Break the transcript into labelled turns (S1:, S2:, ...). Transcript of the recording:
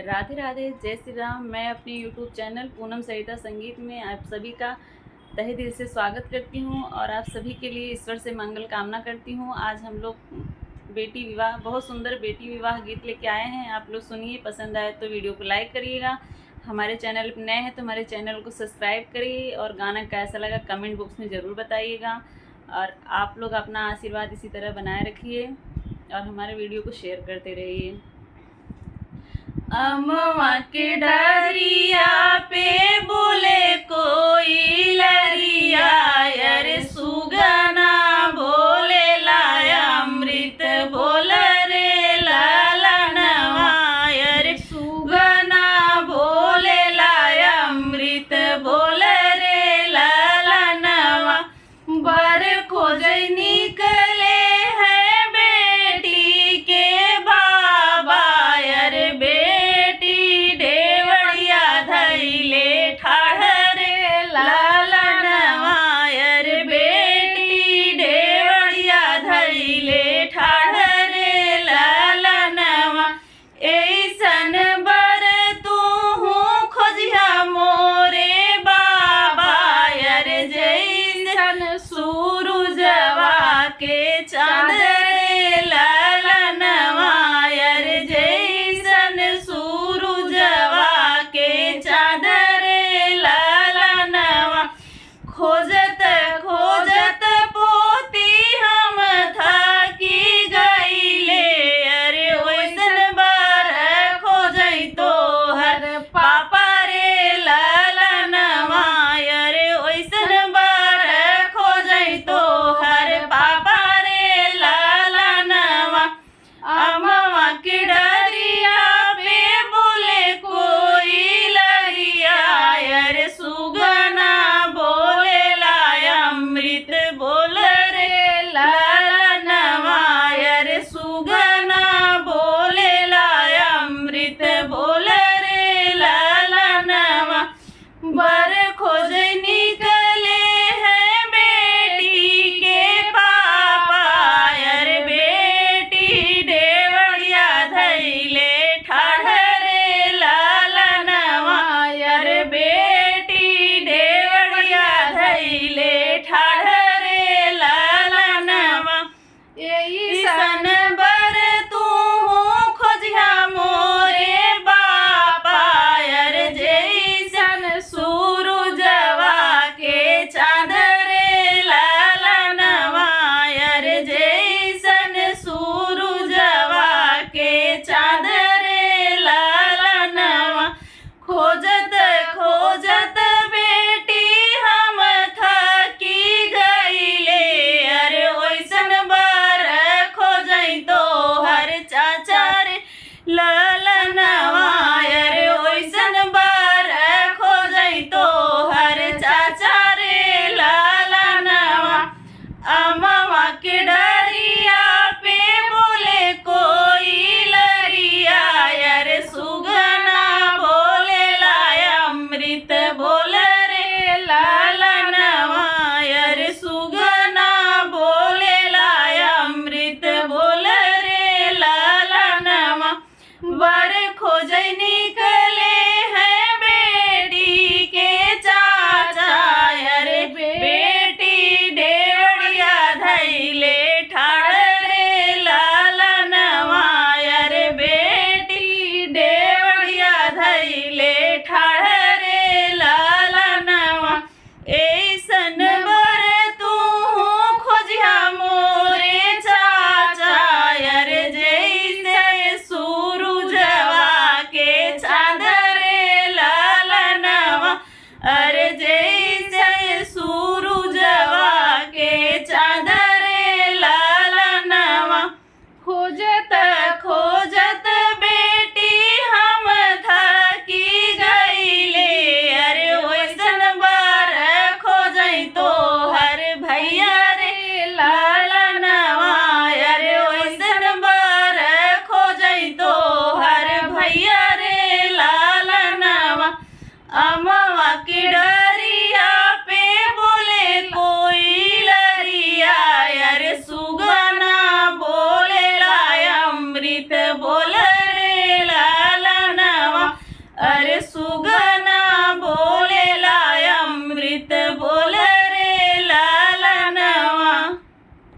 S1: राधे राधे, जय श्री राम। मैं अपने YouTube चैनल पूनम सरिता संगीत में आप सभी का तहे दिल से स्वागत करती हूँ और आप सभी के लिए ईश्वर से मंगल कामना करती हूँ। आज हम लोग बेटी विवाह, बहुत सुंदर बेटी विवाह गीत लेके आए हैं। आप लोग सुनिए, पसंद आए तो वीडियो को लाइक करिएगा। हमारे चैनल पर नए हैं तो हमारे चैनल को सब्सक्राइब करिए और गाना कैसा लगा कमेंट बॉक्स में ज़रूर बताइएगा। और आप लोग अपना आशीर्वाद इसी तरह बनाए रखिए और हमारे वीडियो को शेयर करते रहिए। अमवा के डरिया पे बोले कोई लरिया, अरे सुगना बोले लाया अमृत बोल रे लालनवा, अरे सुगना बोले लाया अमृत बोल रे लालनवा। बर खोजै निकले हैं बेटी के बाबा, अरे बेटी ढेवड़िया धैले ठाढ़ रे लालनवा, अरे बेटी ढेवड़िया धैले ठाढ़ रे लालनवा। ऐसन बर तूहू खोजिया मोरे बाबा, अरे जैसन सूरजवा के चाँद रे लालनवा, अरे जैसन सूरजवा के चाँद रे लालनवा। खोजत खोजत पोती हम थाकी गईले, अरे वैसन बर खोजै तो हर पापा रे लालनवा, अरे वैसन बर खोजै तो हर पापा रे लालनवा। अमवा के डरिया पे बोले कोई लरिया, अरे सुगना बोले लाया अमृत बोल रे लालनवा, अरे सुगना बोले लाया अमृत बोल रे लालनवा। बर खोज निकले हैं बेटी के पापा, अरे बेटी ढेवड़िया धैले ठाढ़ रे लालनवा, अरे बेटी ढेवड़िया धैले ठाढ़ रे लालनवा। ऐसन बर तूहू खोजिया मोरे बापा, अरे जैसन सूरजवा के चाँद रे लालनवा, अरे जैसन सूरजवा के चाँद रे लालनवा। खोजत खोजत बेटी हम थकी गईले, अरे वैसन बर खोजै तो हर चाचा रे लालनवा, अरे वैसन बर खोजै तो हर चाचा रे लालनवा। अमवा के डरिया पे बोले कोई लरिया, अरे सुगना बोले लाया अमृत बोल रे लालनवा, अरे सुगना बोले लाया अमृत बोल रे लालनवा। बर खोजै निकले हैं बेटी के चाचा, अरे बेटी ढेवड़िया धैले ठाढ़ रे लालनवा, अरे बेटी ढेवड़िया धैले ठाढ़ रे लालनवा। ऐसन बर तूहू खोजिया मोरे चाचा, अरे जैसे सूरजवा के चाँद रे लालनवा, अरे जैसे सूरजवा के चाँद रे लालनवा। खोजत खोजत बेटी हम थकी गईले, अरे वैसन बर खोजै तो हर भैया रे लालनवा, अरे वैसन बर खोजै तो हर भैया रे लालनवा। अमवा के